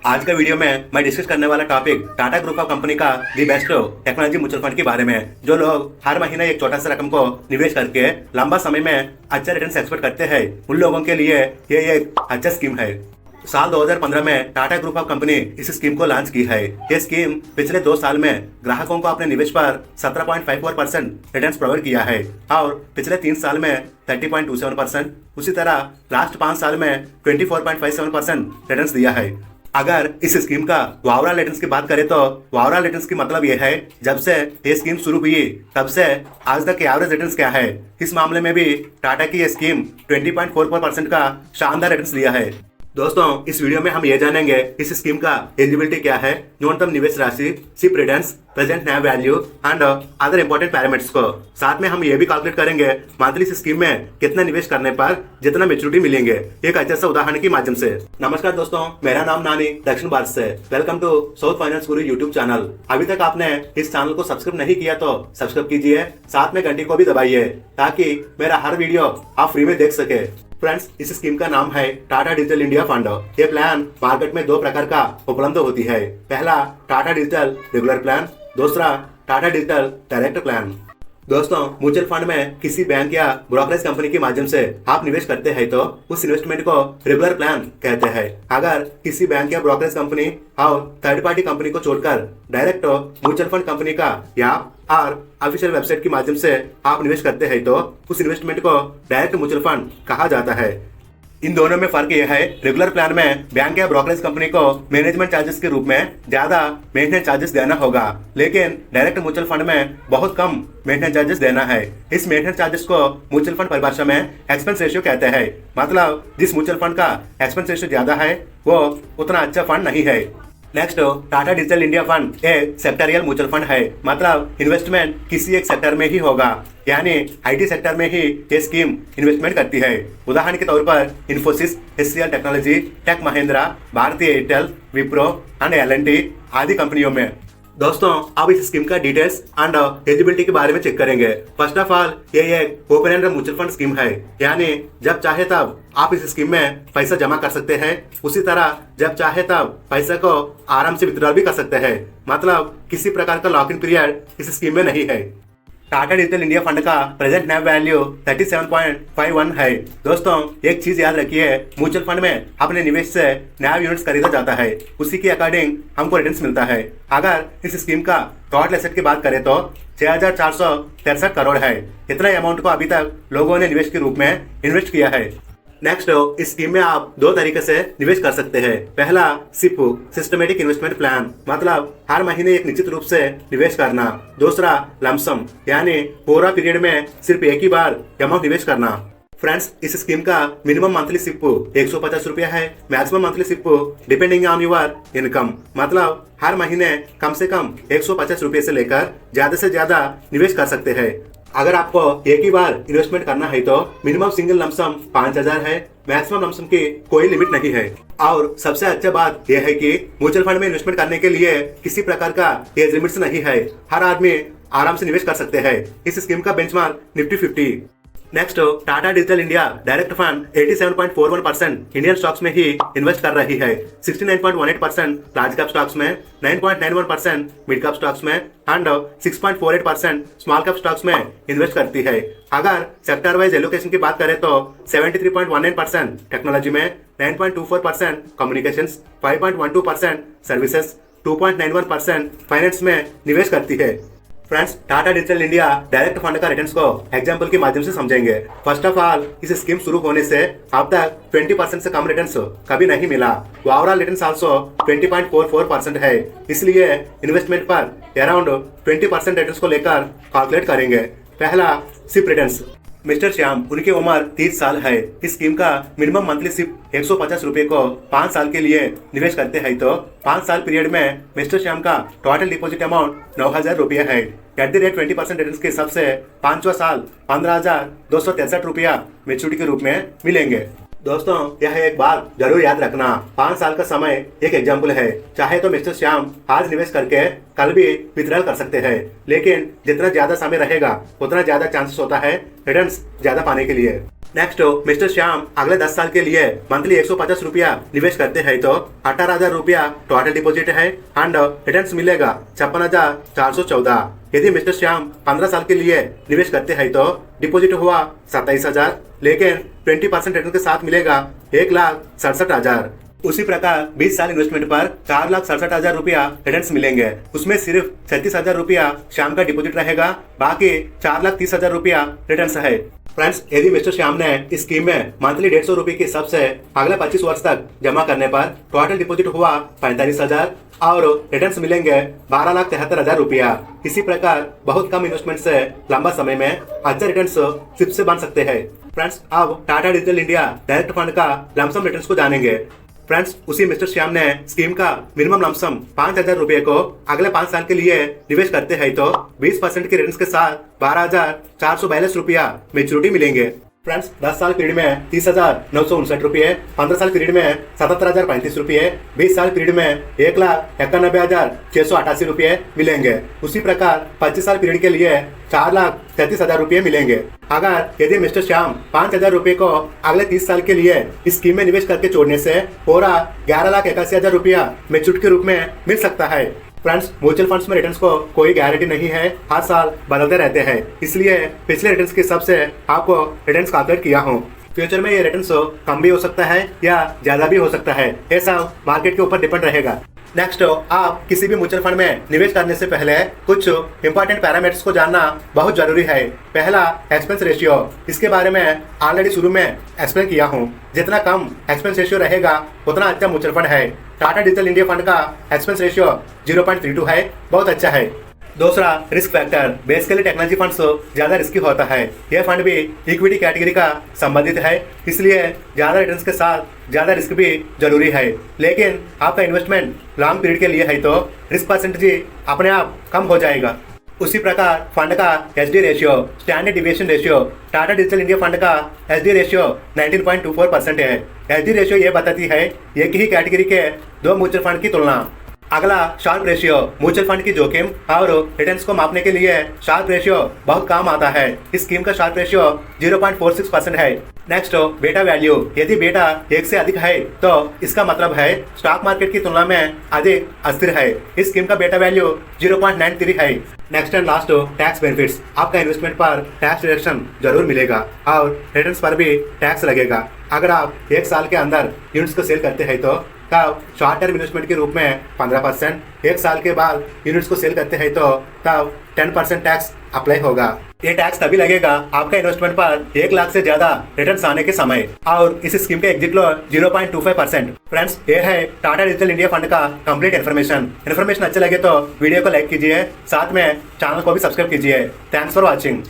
आज का वीडियो में मैं डिस्कस करने वाला topic Tata group of company का the best technology mutual fund के बारे में। जो लोग हर महीने एक छोटा सा रकम को निवेश करके लंबा समय में अच्छा रिटर्न एक्सपेक्ट करते हैं, उन लोगों के लिए ये एक अच्छा स्कीम है। साल 2015 में टाटा ग्रुप ऑफ कंपनी इस स्कीम को लॉन्च की है। ये स्कीम पिछले 2 साल में ग्राहकों को अपने निवेश पर 17.54% रिटर्न प्रोवाइड किया है और पिछले 3 साल में 30.27%, उसी तरह लास्ट 5 साल में 24.57% रिटर्न दिया है। अगर इस स्कीम का ओवरऑल रिटर्न्स की बात करें तो ओवरऑल रिटर्न्स की मतलब यह है जब से ये स्कीम शुरू हुई तब से आज तक के एवरेज रिटर्न्स क्या है। इस मामले में भी टाटा की ये स्कीम 20.44% का शानदार रिटर्न्स दिया है। दोस्तों, इस वीडियो में हम ये जानेंगे इस स्कीम का एलिजिबिलिटी क्या है, न्यूनतम निवेश राशि, SIP returns, present NAV value and other important parameters को। साथ में हम ये भी कैलकुलेट करेंगे मंथली इस स्कीम में कितना निवेश करने पर जितना मेच्योरिटी मिलेंगे, एक अच्छा सा उदाहरण के माध्यम से। नमस्कार दोस्तों, मेरा नाम नानी दक्षिण भारत से। Welcome to south finance Guru YouTube channel. अभी तक आपने इस चैनल को सब्सक्राइब नहीं किया तो सब्सक्राइब कीजिए, साथ में घंटी को भी दबाइए ताकि मेरा हर वीडियो आप फ्री में देख सके। फ्रेंड्स, इस स्कीम का नाम है टाटा डिजिटल इंडिया फंड। ये प्लान मार्केट में 2 प्रकार का उपलब्ध होती है। पहला टाटा डिजिटल रेगुलर प्लान, दूसरा टाटा डिजिटल डायरेक्ट प्लान। दोस्तों, म्यूचुअल फंड में किसी बैंक या ब्रोकरेज कंपनी के माध्यम से आप निवेश करते हैं तो उस इन्वेस्टमेंट को रेगुलर प्लान कहते हैं। अगर किसी बैंक या ब्रोकरेज कंपनी और थर्ड पार्टी कंपनी को छोड़कर डायरेक्ट म्यूचुअल फंड कंपनी का या और ऑफिशियल वेबसाइट के माध्यम से आप निवेश करते हैं तो उस इन्वेस्टमेंट को डायरेक्ट म्यूचुअल फंड कहा जाता है। इन दोनों में फर्क यह है, रेगुलर प्लान में बैंक या ब्रोकरेज कंपनी को मैनेजमेंट चार्जेस के रूप में ज्यादा मेंटेनेंस चार्जेस देना होगा, लेकिन डायरेक्ट म्यूचुअल फंड में बहुत कम मेंटेनेंस चार्जेस देना है। इस मेंटेनेंस चार्जेस को म्यूचुअल फंड परिभाषा में एक्सपेंस रेशियो कहते हैं। मतलब जिस म्यूचुअल फंड का एक्सपेंस रेशियो ज्यादा है वो उतना अच्छा फंड नहीं है। Next, Tata digital India fund एक सेक्टरियल म्यूचुअल फंड है। मतलब इन्वेस्टमेंट किसी एक सेक्टर में ही होगा, यानी आईटी सेक्टर में ही ये स्कीम इन्वेस्टमेंट करती है। उदाहरण के तौर पर Infosys, HCL technology, Tech Mahindra, Bharti Airtel, Wipro and L&T आदि कंपनियों में। दोस्तों, अब इस स्कीम का डिटेल्स एंड एलिजिबिलिटी के बारे में चेक करेंगे। फर्स्ट ऑफ ऑल, ये एक open and mutual fund scheme है, यानी जब चाहे तब आप इस स्कीम में पैसा जमा कर सकते हैं। उसी तरह जब चाहे तब पैसे को आराम से विथड्रॉल भी कर सकते हैं। मतलब किसी प्रकार का लॉक इन पीरियड इस स्कीम में नहीं है। टाटा डिजिटल इंडिया फंड का प्रेजेंट नैव वैल्यू 37.51 है। दोस्तों, एक चीज याद रखिए, म्यूचुअल फंड में अपने निवेश से नैव यूनिट्स खरीदा जाता है, उसी के अकॉर्डिंग हमको रिटर्न्स मिलता है। अगर इस स्कीम का टोटल एसेट की बात करें तो 6,463 करोड़ है। इतना अमाउंट को अभी तक लोगों ने निवेश के रूप में इन्वेस्ट किया है। नेक्स्ट, इस स्कीम में आप 2 तरीके से निवेश कर सकते हैं। पहला सिप, सिस्टमेटिक इन्वेस्टमेंट प्लान, मतलब हर महीने एक निश्चित रूप से निवेश करना। दूसरा लमसम, यानी पूरा पीरियड में सिर्फ एक ही बार अमाउंट निवेश करना। फ्रेंड्स, इस स्कीम का मिनिमम मंथली सिप 150 रुपया है, maximum monthly SIP depending on your income. मतलब हर महीने कम से कम 150 रुपये से लेकर ज्यादा से ज्यादा निवेश कर सकते हैं। अगर आपको एक ही बार इन्वेस्टमेंट करना है तो मिनिमम सिंगल लमसम 5,000 है, मैक्सिमम लमसम की कोई लिमिट नहीं है। और सबसे अच्छा बात यह है कि म्यूचुअल फंड में इन्वेस्टमेंट करने के लिए किसी प्रकार का एज लिमिट्स नहीं है, हर आदमी आराम से निवेश कर सकते हैं। इस स्कीम का benchmark Nifty 50। Next, Tata digital India direct fund 87.41% Indian stocks में ही इन्वेस्ट कर रही है, 69.18% लार्ज कैप स्टॉक्स में, 9.91% मिड कैप स्टॉक्स में एंड 6.48% स्मॉल कैप स्टॉक्स में इन्वेस्ट करती है। अगर सेक्टर वाइज एलोकेशन की बात करें तो 73.19% टेक्नोलॉजी में, 9.24% कम्युनिकेशंस, 5.12% सर्विसेज, 2.91% फाइनेंस में निवेश करती है। Friends, Tata digital India direct fund का रिटर्न्स को एग्जांपल के माध्यम से समझेंगे। फर्स्ट ऑफ ऑल, इस स्कीम शुरू होने से अब तक 20% से कम रिटर्न्स कभी नहीं मिला। ओवरऑल रिटर्न्स आल्सो 20.44% है। इसलिए इन्वेस्टमेंट पर अराउंड 20% रिटर्न्स को लेकर कैलकुलेट करेंगे। पहला सिप रिटर्न्स। मिस्टर श्याम, उनकी उम्र 30 साल है। इस स्कीम का मिनिमम मंथली सिप 150 रुपए को 5 साल के लिए निवेश करते हैं तो 5 साल पीरियड में मिस्टर श्याम का टोटल डिपॉजिट अमाउंट 9,000 रुपया है। एट द रेट 20% रिटर्न्स के हिसाब से 5वां साल 15,263 रुपया मेच्योरिटी के रूप में मिलेंगे। दोस्तों, यह एक बात जरूर याद रखना, 5 साल का समय एक एग्जाम्पल है। चाहे तो मिस्टर श्याम आज निवेश करके कल भी विथड्रॉल कर सकते हैं, लेकिन जितना ज्यादा समय रहेगा उतना ज्यादा चांसेस होता है रिटर्न्स ज्यादा पाने के लिए। नेक्स्ट मिस्टर श्याम अगले 10 साल के लिए मंथली 150 रुपया निवेश करते हैं तो 18,000 रुपया टोटल डिपॉजिट है एंड रिटर्न मिलेगा 56,414। यदि मिस्टर श्याम 15 साल के लिए निवेश करते हैं तो डिपॉजिट हुआ 27,000, लेकिन 20% रिटर्न के साथ मिलेगा 1,67,000। उसी प्रकार 20 साल इन्वेस्टमेंट पर 4,67,000 रुपया रिटर्न मिलेंगे। उसमें सिर्फ 37,000 रुपया श्याम का डिपॉजिट रहेगा, बाकी 4,30,000 रुपया रिटर्न है। फ्रेंड्स, यदि मिस्टर श्याम ने इस स्कीम में मंथली 150 रुपए के हिसाब से अगले 25 वर्ष तक जमा करने पर टोटल डिपॉजिट हुआ 45,000 और रिटर्न्स मिलेंगे 12,73,000 रुपया। इसी प्रकार बहुत कम इन्वेस्टमेंट से लंबा समय में अच्छे रिटर्न्स सिप से बन सकते हैं। फ्रेंड्स, अब Tata digital India direct fund का लमसम रिटर्न्स को जानेंगे। फ्रेंड्स, उसी मिस्टर श्याम ने स्कीम का मिनिमम लमसम 5,000 रुपए को अगले 5 साल के लिए निवेश करते हैं तो 20% के रिटर्न्स के साथ 12,442 रुपया मेच्योरिटी मिलेंगे। फ्रेंड्स, 10 साल पीरियड में 30,959 रुपये, 15 साल पीरियड में 77,035 रुपये, 20 साल पीरियड में 1,91,688 रुपये मिलेंगे। उसी प्रकार 25 साल पीरियड के लिए 4,33,000 रुपये मिलेंगे। अगर यदि मिस्टर श्याम 5,000 रुपये को अगले 30 साल के लिए इस स्कीम में निवेश करके छोड़ने से पूरा 11,81,000 रुपया मेच्योरिटी के रूप में मिल सकता है। फ्रेंड्स, म्यूचुअल फंड्स में रिटर्न्स को कोई गारंटी नहीं है, हर साल बदलते रहते हैं, इसलिए पिछले रिटर्न्स के हिसाब से आपको रिटर्न्स कैलकुलेट किया हूँ। फ्यूचर में ये रिटर्न्स कम भी हो सकता है या ज्यादा भी हो सकता है, ये सब मार्केट के ऊपर डिपेंड रहेगा। नेक्स्ट, आप किसी भी म्यूचुअल फंड में निवेश करने से पहले कुछ इंपॉर्टेंट पैरामीटर्स को जानना बहुत जरूरी है। पहला, एक्सपेंस रेशियो। इसके बारे में ऑलरेडी शुरू में एक्सप्लेन किया हूँ। जितना कम एक्सपेंस रेशियो रहेगा उतना अच्छा म्यूचुअल फंड है। टाटा डिजिटल इंडिया फंड का एक्सपेंस रेशियो 0.32 है, बहुत अच्छा है। दूसरा, risk factor. Basically technology funds ज्यादा रिस्की होता है। यह फंड भी इक्विटी कैटेगरी का संबंधित है, इसलिए ज्यादा रिटर्न्स के साथ ज्यादा रिस्क भी जरूरी है। लेकिन आपका इन्वेस्टमेंट लॉन्ग पीरियड के लिए है तो रिस्क परसेंटेज अपने आप कम हो जाएगा। उसी प्रकार फंड का HD ratio, standard deviation ratio. Tata digital India fund का एचडी रेशियो 19.24% है। एचडी रेशियो ये बताती है एक ही कैटेगरी के दो म्यूचुअल फंड की तुलना। अगला, शार्प रेशियो। म्यूचुअल फंड की जोखिम और रिटर्न्स को मापने के लिए शार्प रेशियो बहुत काम आता है। इस स्कीम का शार्प रेशियो 0.46% है। नेक्स्ट, बेटा वैल्यू। यदि बेटा 1 से अधिक है तो इसका मतलब है स्टॉक मार्केट की तुलना में अधिक अस्थिर है। इस स्कीम का बेटा वैल्यू 0.93 है। Next and last, tax benefits. आपका इन्वेस्टमेंट पर टैक्स डिडक्शन जरूर मिलेगा और रिटर्न्स पर भी टैक्स लगेगा। अगर आप 1 साल के अंदर यूनिट्स को सेल करते हैं तो तब शॉर्ट टर्म इन्वेस्टमेंट के रूप में 15%, 1 साल के बाद यूनिट्स को सेल करते हैं तो तब 10% टैक्स अप्लाई होगा। ये टैक्स तभी लगेगा आपका इन्वेस्टमेंट पर 1 लाख से ज्यादा रिटर्न आने के समय, और इस स्कीम के एग्जिट लो 0.25%। फ्रेंड्स, ये है टाटा डिजिटल इंडिया फंड का कंप्लीट इन्फॉर्मेशन अच्छा लगे तो वीडियो को लाइक कीजिए, साथ में चैनल को भी सब्सक्राइब कीजिए। Thanks for watching.